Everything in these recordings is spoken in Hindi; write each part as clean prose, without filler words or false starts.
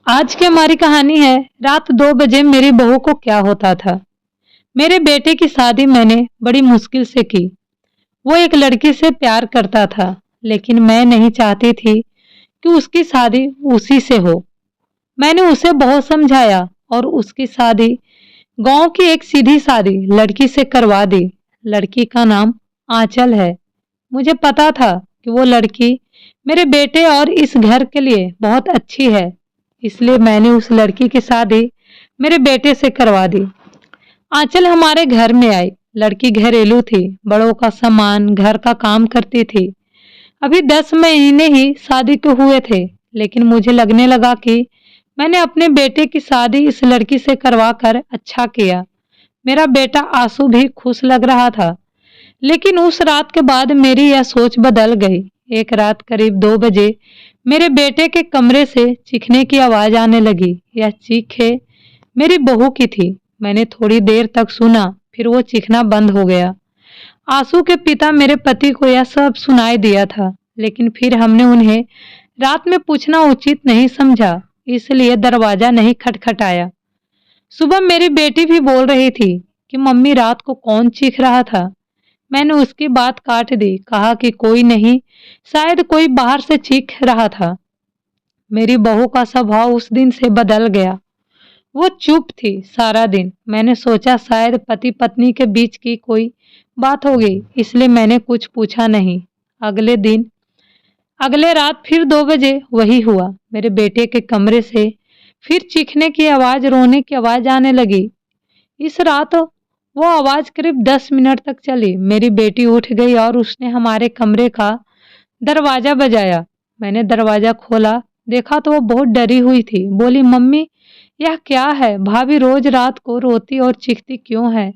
आज की हमारी कहानी है रात 2 बजे मेरी बहू को क्या होता था। मेरे बेटे की शादी मैंने बड़ी मुश्किल से की। वो एक लड़की से प्यार करता था, लेकिन मैं नहीं चाहती थी कि उसकी शादी उसी से हो। मैंने उसे बहुत समझाया और उसकी शादी गांव की एक सीधी सादी लड़की से करवा दी। लड़की का नाम आंचल है। मुझे पता था कि वो लड़की मेरे बेटे और इस घर के लिए बहुत अच्छी है, इसलिए मैंने उस लड़की की शादी मेरे बेटे से करवा दी। आंचल हमारे घर में आई। लड़की घरेलू थी, बड़ों का सामान घर का काम करती थी। अभी 10 महीने ही शादी को हुए थे, लेकिन मुझे लगने लगा कि मैंने अपने बेटे की शादी इस लड़की से करवा कर अच्छा किया। मेरा बेटा आंसू भी खुश लग रहा था। लेकिन उस रात के बाद मेरी यह सोच बदल गई। एक रात करीब 2 बजे मेरे बेटे के कमरे से चीखने की आवाज आने लगी। यह चीखे मेरी बहू की थी। मैंने थोड़ी देर तक सुना, फिर वो चीखना बंद हो गया। आंसू के पिता मेरे पति को यह सब सुनाई दिया था, लेकिन फिर हमने उन्हें रात में पूछना उचित नहीं समझा, इसलिए दरवाजा नहीं खटखटाया। सुबह मेरी बेटी भी बोल रही थी कि मम्मी रात को कौन चीख रहा था। मैंने उसकी बात काट दी, कहा कि कोई नहीं, शायद कोई बाहर से चीख रहा था। मेरी बहू का स्वभाव उस दिन से बदल गया। वो चुप थी सारा दिन। मैंने सोचा शायद पति पत्नी के बीच की कोई बात होगी, इसलिए मैंने कुछ पूछा नहीं। अगले रात फिर 2 बजे वही हुआ। मेरे बेटे के कमरे से फिर चीखने की आवाज, रोने की आवाज आने लगी। इस रात वो आवाज करीब 10 मिनट तक चली। मेरी बेटी उठ गई और उसने हमारे कमरे का दरवाजा बजाया। मैंने दरवाजा खोला, देखा तो वो बहुत डरी हुई थी। बोली, मम्मी यह क्या है? भाभी रोज रात को रोती और चीखती क्यों है?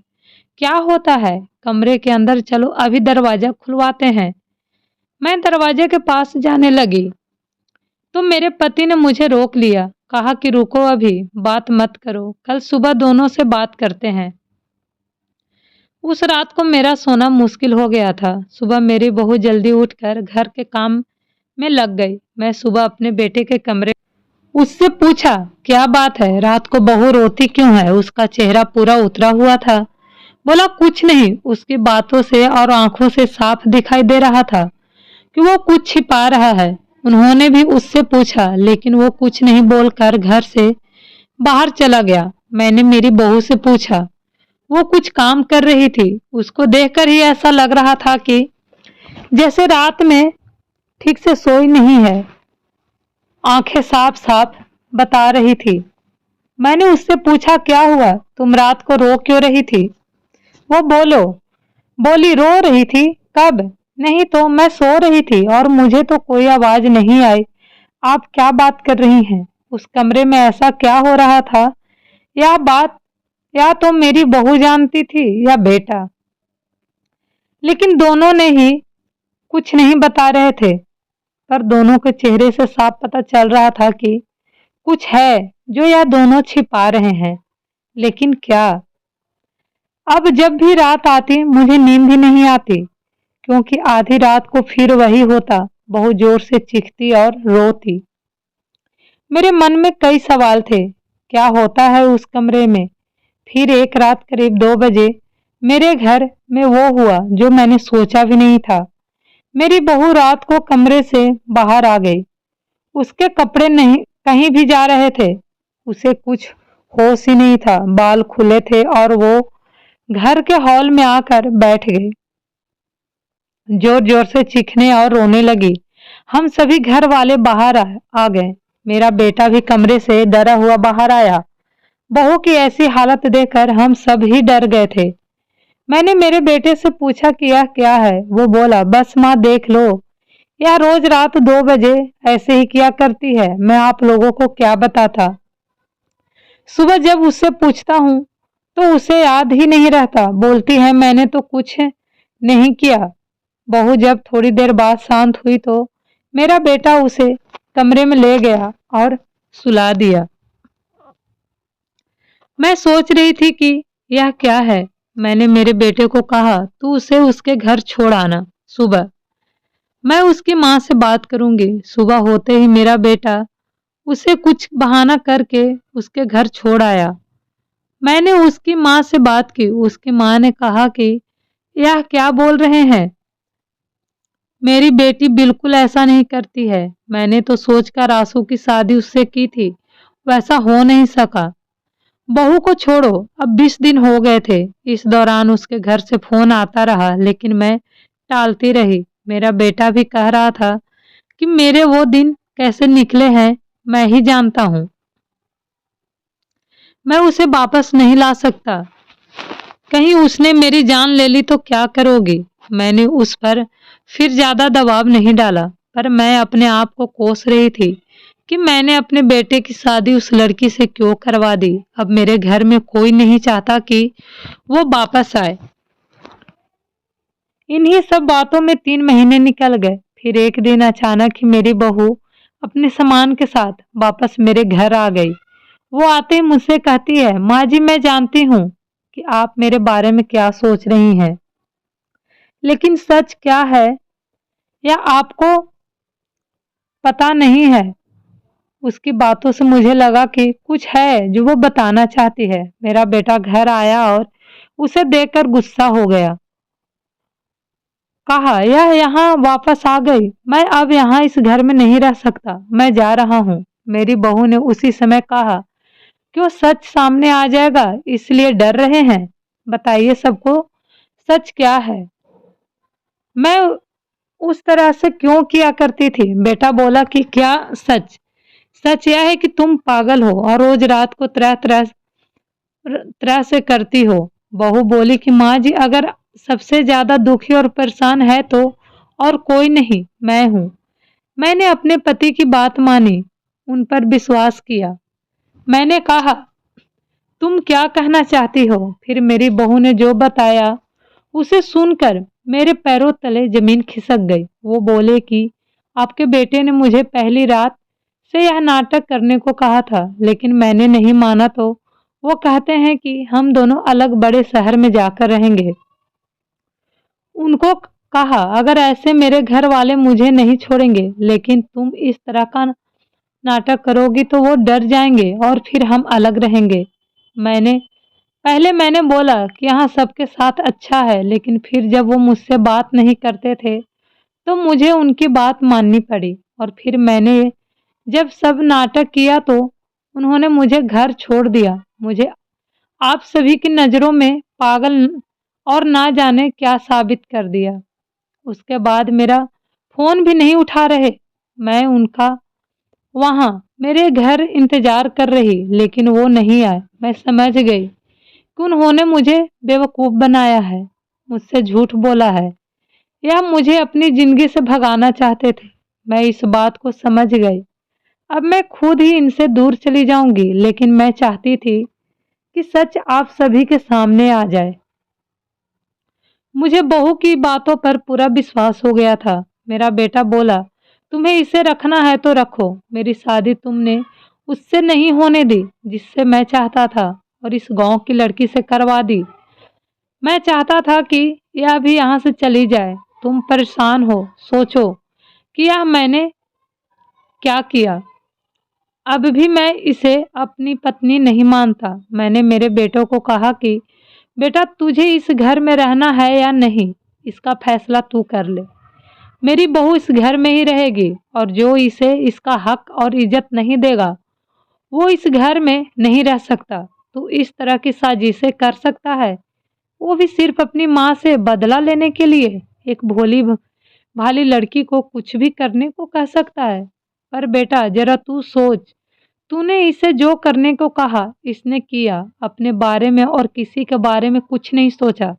क्या होता है? कमरे के अंदर चलो, अभी दरवाजा खुलवाते हैं। मैं दरवाजे के पास जाने लगी तो मेरे पति ने मुझे रोक लिया, कहा कि रुको, अभी बात मत करो, कल सुबह दोनों से बात करते हैं। उस रात को मेरा सोना मुश्किल हो गया था। सुबह मेरी बहू जल्दी उठकर घर के काम में लग गई। मैं सुबह अपने बेटे के कमरे उससे पूछा, क्या बात है, रात को बहू रोती क्यों है? उसका चेहरा पूरा उतरा हुआ था। बोला, कुछ नहीं। उसकी बातों से और आंखों से साफ दिखाई दे रहा था कि वो कुछ छिपा रहा है। उन्होंने भी उससे पूछा, लेकिन वो कुछ नहीं बोलकर घर से बाहर चला गया। मैंने मेरी बहू से पूछा, वो कुछ काम कर रही थी। उसको देखकर ही ऐसा लग रहा था कि जैसे रात में ठीक से सोई नहीं है। आंखें साफ साफ बता रही थी। मैंने उससे पूछा, क्या हुआ, तुम रात को रो क्यों रही थी? वो बोली, रो रही थी? कब? नहीं तो मैं सो रही थी और मुझे तो कोई आवाज नहीं आई। आप क्या बात कर रही हैं? उस कमरे में ऐसा क्या हो रहा था? यह बात या तो मेरी बहू जानती थी या बेटा, लेकिन दोनों ने ही कुछ नहीं बता रहे थे। पर दोनों के चेहरे से साफ पता चल रहा था कि कुछ है जो यह दोनों छिपा रहे हैं, लेकिन क्या? अब जब भी रात आती मुझे नींद ही नहीं आती, क्योंकि आधी रात को फिर वही होता, बहुत जोर से चीखती और रोती। मेरे मन में कई सवाल थे, क्या होता है उस कमरे में? फिर एक रात करीब 2 बजे मेरे घर में वो हुआ जो मैंने सोचा भी नहीं था। मेरी बहू रात को कमरे से बाहर आ गई। उसके कपड़े नहीं कहीं भी जा रहे थे। उसे कुछ होश ही नहीं था। बाल खुले थे और वो घर के हॉल में आकर बैठ गई। जोर जोर से चीखने और रोने लगी। हम सभी घर वाले बाहर आ गए। मेरा बेटा भी कमरे से डरा हुआ बाहर आया। बहू की ऐसी हालत देखकर हम सब ही डर गए थे। मैंने मेरे बेटे से पूछा कि यह क्या है? वो बोला, बस माँ देख लो, यह रोज रात 2 बजे ऐसे ही किया करती है। मैं आप लोगों को क्या बताता। सुबह जब उससे पूछता हूँ तो उसे याद ही नहीं रहता। बोलती है मैंने तो कुछ नहीं किया। बहू जब थोड़ी देर बाद शांत हुई तो मेरा बेटा उसे कमरे में ले गया और सुला दिया। मैं सोच रही थी कि यह क्या है। मैंने मेरे बेटे को कहा, तू उसे उसके घर छोड़ आना, सुबह मैं उसकी माँ से बात करूंगी। सुबह होते ही मेरा बेटा उसे कुछ बहाना करके उसके घर छोड़ आया। मैंने उसकी माँ से बात की। उसकी माँ ने कहा कि यह क्या बोल रहे हैं, मेरी बेटी बिल्कुल ऐसा नहीं करती है। मैंने तो सोचकर आंसू की शादी उससे की थी, वैसा हो नहीं सका। बहू को छोड़ो, अब 20 दिन हो गए थे। इस दौरान उसके घर से फोन आता रहा, लेकिन मैं टालती रही। मेरा बेटा भी कह रहा था कि मेरे वो दिन कैसे निकले हैं मैं ही जानता हूँ। मैं उसे वापस नहीं ला सकता। कहीं उसने मेरी जान ले ली तो क्या करोगी। मैंने उस पर फिर ज्यादा दबाव नहीं डाला, पर मैं अपने आप को कोस रही थी कि मैंने अपने बेटे की शादी उस लड़की से क्यों करवा दी। अब मेरे घर में कोई नहीं चाहता कि वो वापस आए। इन्हीं सब बातों में 3 महीने निकल गए। फिर एक दिन अचानक ही मेरी बहू अपने सामान के साथ वापस मेरे घर आ गई। वो आते ही मुझसे कहती है, माँ जी मैं जानती हूँ कि आप मेरे बारे में क्या सोच रही हैं, लेकिन सच क्या है या आपको पता नहीं है। उसकी बातों से मुझे लगा कि कुछ है जो वो बताना चाहती है। मेरा बेटा घर आया और उसे देखकर गुस्सा हो गया। कहा, यह यहाँ वापस आ गई, मैं अब यहाँ इस घर में नहीं रह सकता, मैं जा रहा हूँ। मेरी बहू ने उसी समय कहा, क्यों सच सामने आ जाएगा इसलिए डर रहे हैं, बताइए सबको सच क्या है। मैं उस तरह से क्यों किया करती थी। बेटा बोला कि क्या सच। सच यह है कि तुम पागल हो और रोज रात को तरह तरह तरह से करती हो। बहू बोली कि माँ जी अगर सबसे ज्यादा दुखी और परेशान है तो और कोई नहीं, मैं हूँ। मैंने अपने पति की बात मानी, उन पर विश्वास किया। मैंने कहा, तुम क्या कहना चाहती हो। फिर मेरी बहू ने जो बताया उसे सुनकर मेरे पैरों तले जमीन खिसक गई। वो बोले कि आपके बेटे ने मुझे पहली रात से यह नाटक करने को कहा था, लेकिन मैंने नहीं माना तो वो कहते हैं कि हम दोनों अलग बड़े शहर में जाकर रहेंगे। उनको कहा, अगर ऐसे मेरे घर वाले मुझे नहीं छोड़ेंगे, लेकिन तुम इस तरह का नाटक करोगी तो वो डर जाएंगे और फिर हम अलग रहेंगे। मैंने बोला कि यहाँ सबके साथ अच्छा है, लेकिन फिर जब वो मुझसे बात नहीं करते थे तो मुझे उनकी बात माननी पड़ी। और फिर मैंने जब सब नाटक किया तो उन्होंने मुझे घर छोड़ दिया, मुझे आप सभी की नज़रों में पागल और ना जाने क्या साबित कर दिया। उसके बाद मेरा फोन भी नहीं उठा रहे। मैं उनका वहां मेरे घर इंतजार कर रही, लेकिन वो नहीं आए। मैं समझ गई कि उन्होंने मुझे बेवकूफ बनाया है, मुझसे झूठ बोला है या मुझे अपनी जिंदगी से भगाना चाहते थे। मैं इस बात को समझ गई। अब मैं खुद ही इनसे दूर चली जाऊंगी, लेकिन मैं चाहती थी कि सच आप सभी के सामने आ जाए। मुझे बहू की बातों पर पूरा विश्वास हो गया था। मेरा बेटा बोला, तुम्हें इसे रखना है तो रखो, मेरी शादी तुमने उससे नहीं होने दी जिससे मैं चाहता था, और इस गांव की लड़की से करवा दी। मैं चाहता था कि यह भी यहाँ से चली जाए। तुम परेशान हो, सोचो कि यह मैंने क्या किया। अब भी मैं इसे अपनी पत्नी नहीं मानता। मैंने मेरे बेटों को कहा कि बेटा तुझे इस घर में रहना है या नहीं, इसका फैसला तू कर ले। मेरी बहू इस घर में ही रहेगी और जो इसे इसका हक और इज्जत नहीं देगा वो इस घर में नहीं रह सकता। तू इस तरह की साजिशें कर सकता है, वो भी सिर्फ अपनी माँ से बदला लेने के लिए। एक भोली भाली लड़की को कुछ भी करने को कह सकता है। पर बेटा जरा तू सोच, तूने इसे जो करने को कहा इसने किया, अपने बारे में और किसी के बारे में कुछ नहीं सोचा,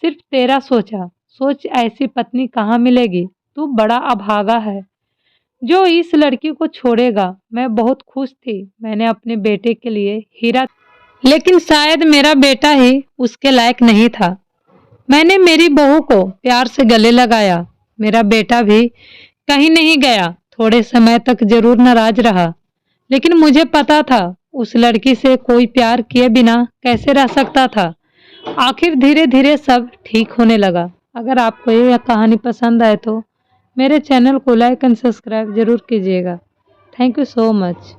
सिर्फ तेरा सोचा। सोच ऐसी पत्नी कहाँ मिलेगी। तू बड़ा अभागा है जो इस लड़की को छोड़ेगा। मैं बहुत खुश थी, मैंने अपने बेटे के लिए हीरा, लेकिन शायद मेरा बेटा ही उसके लायक नहीं था। मैंने मेरी बहू को प्यार से गले लगाया। मेरा बेटा भी कहीं नहीं गया। थोड़े समय तक जरूर नाराज रहा, लेकिन मुझे पता था उस लड़की से कोई प्यार किए बिना कैसे रह सकता था। आखिर धीरे धीरे सब ठीक होने लगा। अगर आपको यह कहानी पसंद आए तो मेरे चैनल को लाइक एंड सब्सक्राइब जरूर कीजिएगा। Thank you so much.